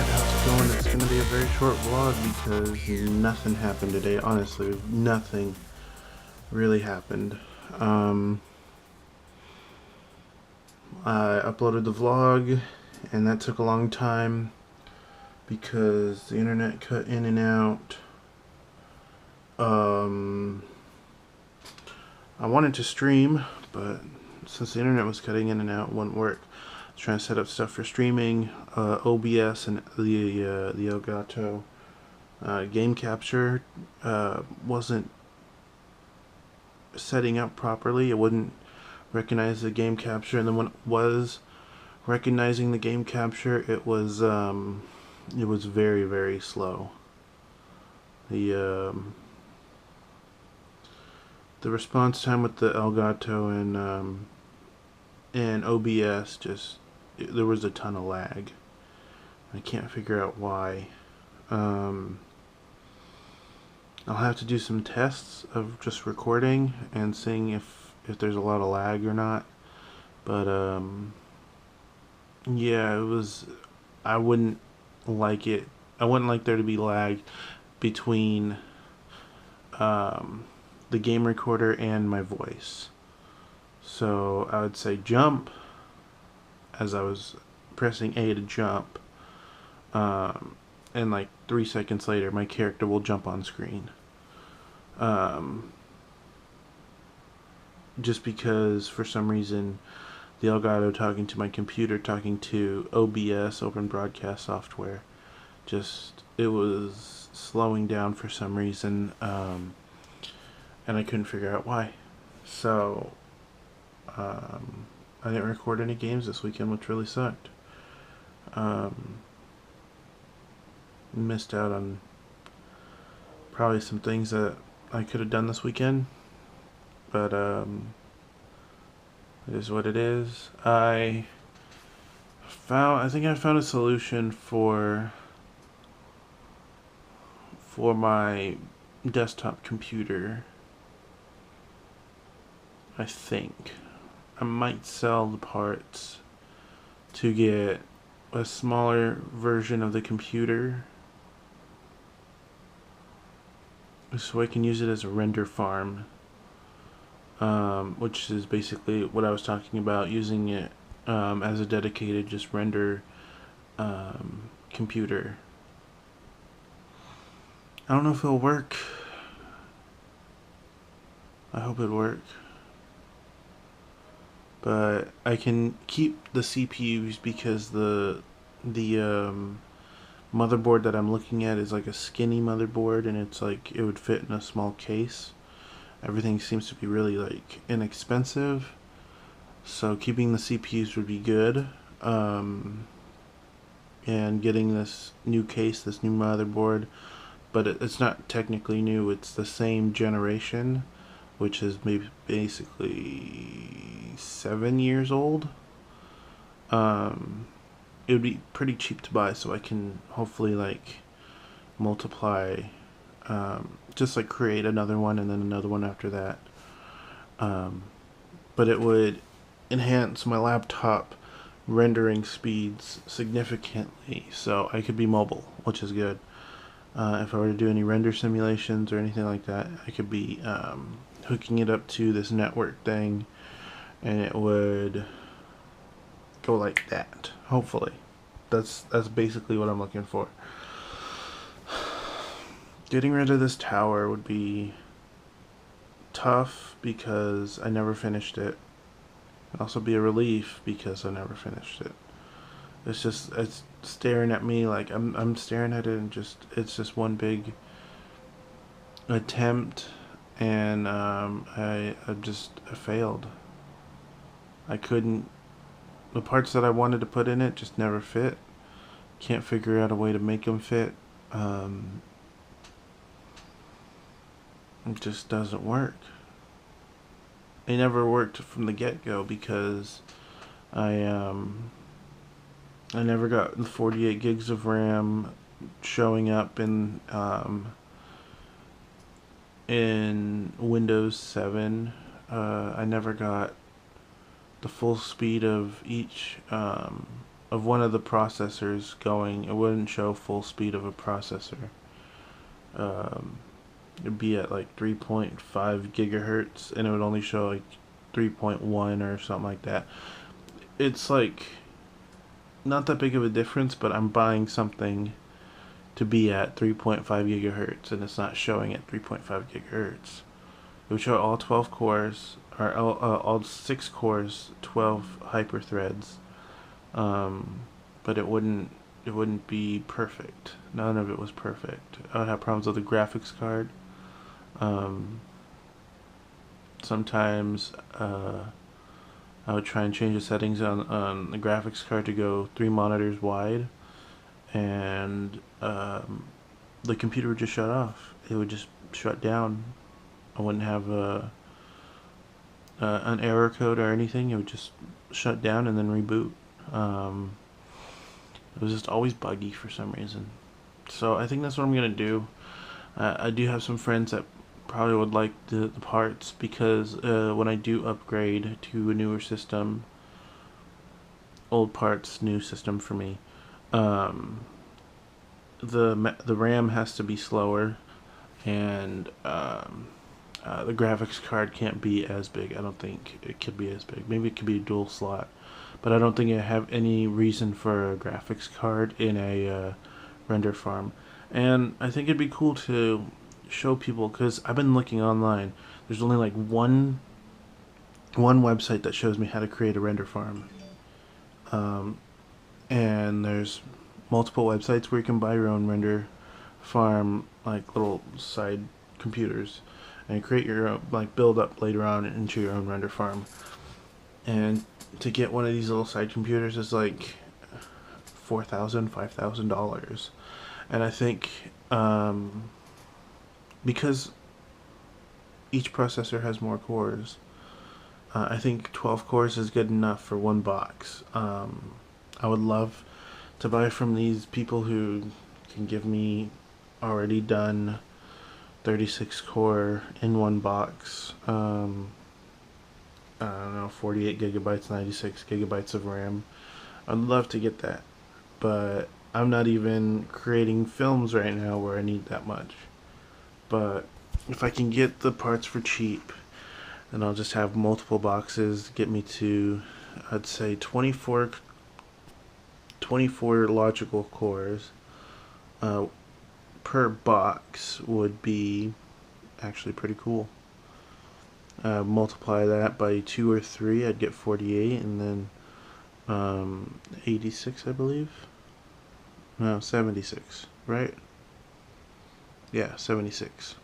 how's it going? It's gonna be a very short vlog because nothing happened today. Honestly, nothing really happened. Um, I uploaded the vlog, and that took a long time because the internet cut in and out. Um, I wanted to stream, but since the internet was cutting in and out, it wouldn't work. I was trying to set up stuff for streaming, OBS, and the Elgato game capture wasn't setting up properly. It wouldn't recognize the game capture, and then when it was recognizing the game capture, it was very, very slow. The response time with the Elgato and OBS there was a ton of lag. I can't figure out why. Um, I'll have to do some tests of just recording and seeing if there's a lot of lag or not. But yeah, it was. I wouldn't like it. I wouldn't like there to be lag between um, the game recorder and my voice. So I would say jump as I was pressing A to jump, and like 3 seconds later, my character will jump on screen. Um, just because for some reason the Elgato talking to my computer, talking to OBS, Open Broadcast Software, it was slowing down for some reason, and I couldn't figure out why. So I didn't record any games this weekend, which really sucked. Um, Missed out on probably some things that I could have done this weekend, but it is what it is. I think I found a solution for my desktop computer. I think I might sell the parts to get a smaller version of the computer so I can use it as a render farm, which is basically what I was talking about, using it as a dedicated just render computer. I don't know if it'll work. I hope it'll work. But I can keep the CPUs because the motherboard that I'm looking at is like a skinny motherboard, and it's like it would fit in a small case. Everything seems to be really like inexpensive, so keeping the CPUs would be good. And getting this new case, this new motherboard, but it's not technically new. It's the same generation, which is maybe basically 7 years old. It would be pretty cheap to buy, so I can hopefully like multiply, just like create another one and then another one after that. But it would enhance my laptop rendering speeds significantly, so I could be mobile, which is good. If I were to do any render simulations or anything like that, I could be hooking it up to this network thing, and it would go like that. Hopefully, that's basically what I'm looking for. Getting rid of this tower would be tough because I never finished it. It'd also be a relief because I never finished it. It's staring at me like I'm staring at it, and it's just one big attempt, and I failed. I couldn't. The parts that I wanted to put in it just never fit. Can't figure out a way to make them fit. It just doesn't work. It never worked from the get-go because I never got the 48 gigs of RAM showing up in Windows 7. I never got the full speed of each of one of the processors going. It wouldn't show full speed of a processor. It'd be at like 3.5 gigahertz, and it would only show like 3.1 or something like that. It's like not that big of a difference, but I'm buying something to be at 3.5 gigahertz, and it's not showing at 3.5 gigahertz. It would show all 12 cores, or all 6 cores, 12 hyper threads, but it wouldn't be perfect. None of it was perfect. I would have problems with the graphics card. Sometimes I would try and change the settings on the graphics card to go 3 monitors wide, and the computer would just shut off. It would just shut down. I wouldn't have an error code or anything. It would just shut down and then reboot. It was just always buggy for some reason. So I think that's what I'm gonna do. I do have some friends that probably would like the parts, because when I do upgrade to a newer system, old parts, new system for me, the RAM has to be slower, and the graphics card can't be as big. I don't think it could be as big. Maybe it could be a dual slot, but I don't think I have any reason for a graphics card in a render farm. And I think it'd be cool to show people, because I've been looking online. There's only like one website that shows me how to create a render farm, and there's multiple websites where you can buy your own render farm, like little side computers, and create your own, like build up later on into your own render farm. And to get one of these little side computers is like $4,000, $5,000, and I think because each processor has more cores, I think 12 cores is good enough for one box. I would love to buy from these people who can give me already done 36 core in one box. I don't know, 48 gigabytes, 96 gigabytes of RAM. I'd love to get that, but I'm not even creating films right now where I need that much. But if I can get the parts for cheap, then I'll just have multiple boxes get me to, I'd say 24 logical cores per box would be actually pretty cool. Multiply that by 2 or 3, I'd get 48, and then 86, I believe. No, 76, right? Yeah, 76.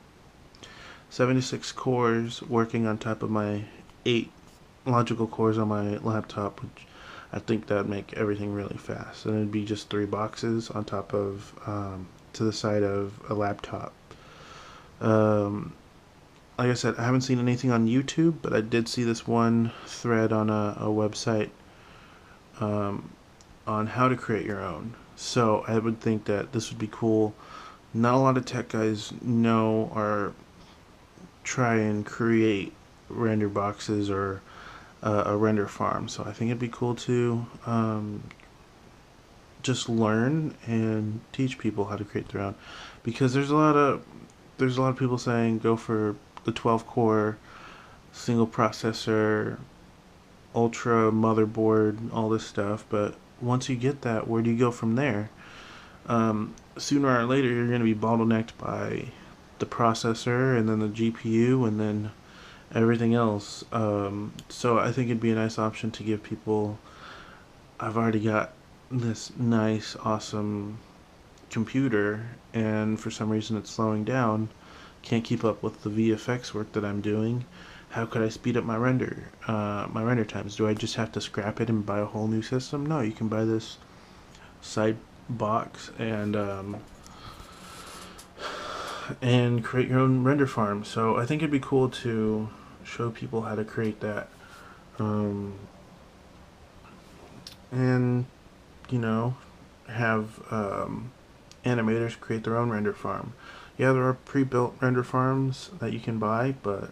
76 cores working on top of my 8 logical cores on my laptop, which I think that'd make everything really fast. And it'd be just 3 boxes on top of, to the side of a laptop. Like I said, I haven't seen anything on YouTube, but I did see this one thread on a website on how to create your own. So I would think that this would be cool. Not a lot of tech guys know or try and create render boxes or a render farm. So I think it'd be cool to just learn and teach people how to create their own, because there's a lot of people saying go for the 12 core single processor ultra motherboard, all this stuff, but once you get that, where do you go from there? Sooner or later you're going to be bottlenecked by the processor, and then the GPU, and then everything else. So I think it'd be a nice option to give people, I've already got this nice awesome computer, and for some reason it's slowing down, can't keep up with the VFX work that I'm doing. How could I speed up my render times? Do I just have to scrap it and buy a whole new system? No, you can buy this side box and create your own render farm. So I think it'd be cool to show people how to create that, and you know, have animators create their own render farm. Yeah, there are pre-built render farms that you can buy, but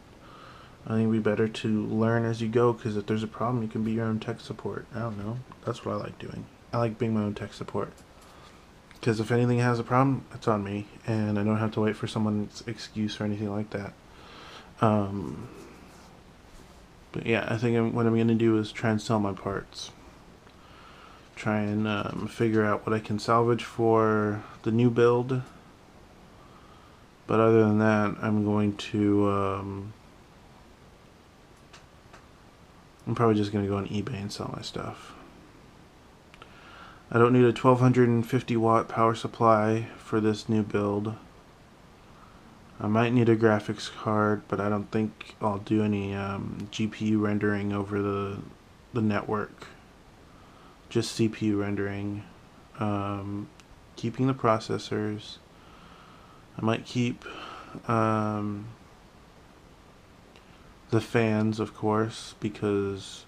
I think it'd be better to learn as you go, because if there's a problem, you can be your own tech support. I don't know. That's what I like doing. I like being my own tech support. Because if anything has a problem, it's on me, and I don't have to wait for someone's excuse or anything like that. Um, but yeah, I think what I'm going to do is try and sell my parts. Try and figure out what I can salvage for the new build. But other than that, I'm going to... I'm probably just going to go on eBay and sell my stuff. I don't need a 1250 watt power supply for this new build. I might need a graphics card, but I don't think I'll do any GPU rendering over the network. Just CPU rendering. Keeping the processors. I might keep the fans, of course, because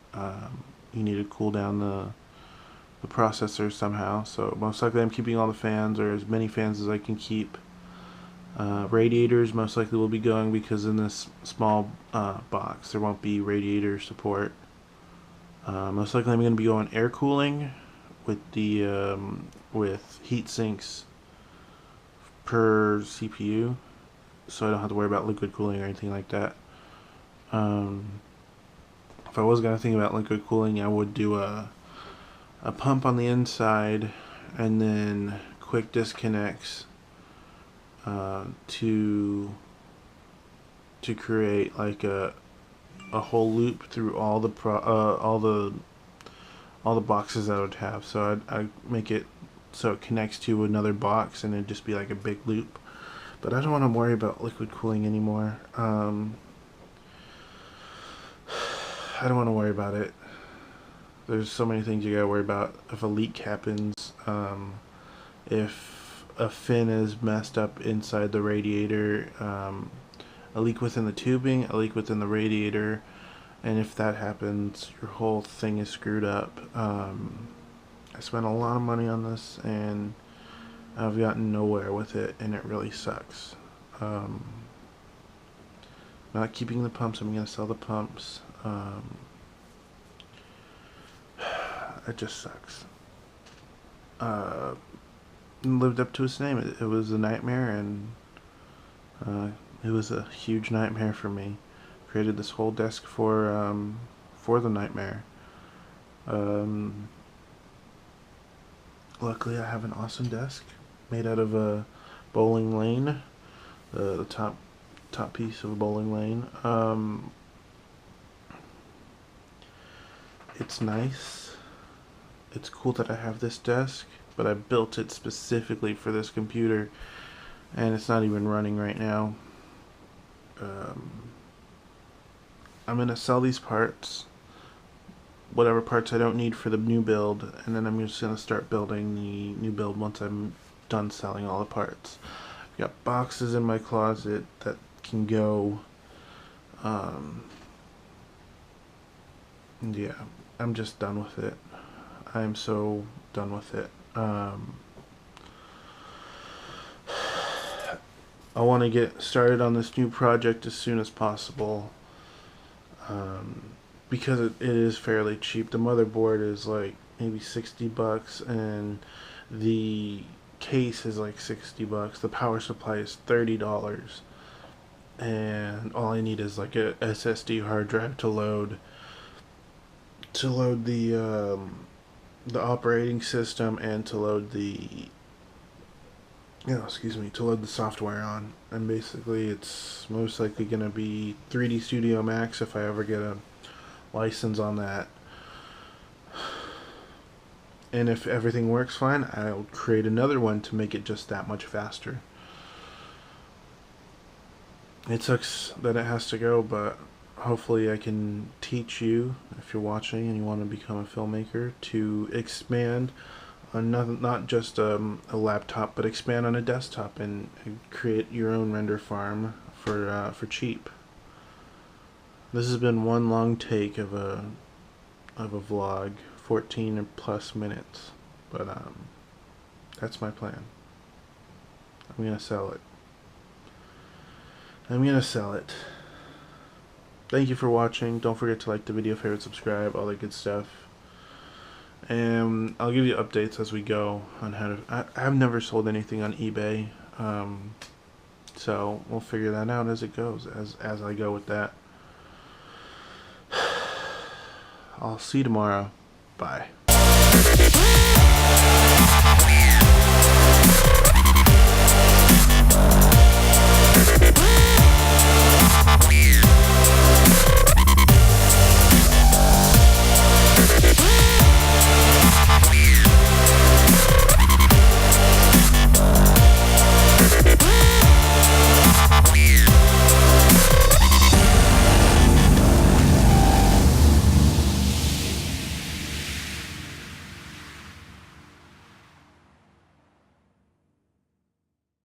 you need to cool down the processor somehow. So most likely I'm keeping all the fans, or as many fans as I can keep. Radiators most likely will be going, because in this small box there won't be radiator support. Most likely I'm going to be going air cooling with the with heat sinks per CPU, so I don't have to worry about liquid cooling or anything like that. If I was going to think about liquid cooling, I would do a pump on the inside and then quick disconnects to create like a whole loop through all the boxes that I would have. So I'd make it so it connects to another box, and it'd just be like a big loop. But I don't want to worry about liquid cooling anymore. I don't want to worry about it. There's so many things you gotta worry about. If a leak happens, if a fin is messed up inside the radiator, a leak within the tubing, a leak within the radiator, and if that happens, your whole thing is screwed up. I spent a lot of money on this, and I've gotten nowhere with it, and it really sucks. Not keeping the pumps, I'm going to sell the pumps. It just sucks. Lived up to its name. It was a nightmare, and it was a huge nightmare for me. Created this whole desk for the nightmare. Luckily, I have an awesome desk made out of a bowling lane, the top piece of a bowling lane. It's nice. It's cool that I have this desk, but I built it specifically for this computer, and it's not even running right now. I'm gonna sell these parts, whatever parts I don't need for the new build, and then I'm just gonna start building the new build once I'm done selling all the parts. I've got boxes in my closet that can go. Yeah, I'm just done with it. I'm so done with it. I want to get started on this new project as soon as possible, because it is fairly cheap. The motherboard is like maybe $60, and the case is like $60. The power supply is $30, and all I need is like a SSD hard drive to load the operating system, and to load the to load the software on. And basically it's most likely going to be 3D Studio Max if I ever get a license on that. And if everything works fine, I'll create another one to make it just that much faster. It sucks that it has to go, but hopefully I can teach you, if you're watching and you want to become a filmmaker, to expand on not just a laptop, but expand on a desktop and create your own render farm for cheap. This has been one long take of a vlog, 14 or plus minutes, but that's my plan. I'm gonna sell it. Thank you for watching. Don't forget to like the video, favorite, subscribe, all that good stuff. and I'll give you updates as we go on how to. I've never sold anything on eBay, so we'll figure that out as it goes, as I go with that. I'll see you tomorrow. Bye.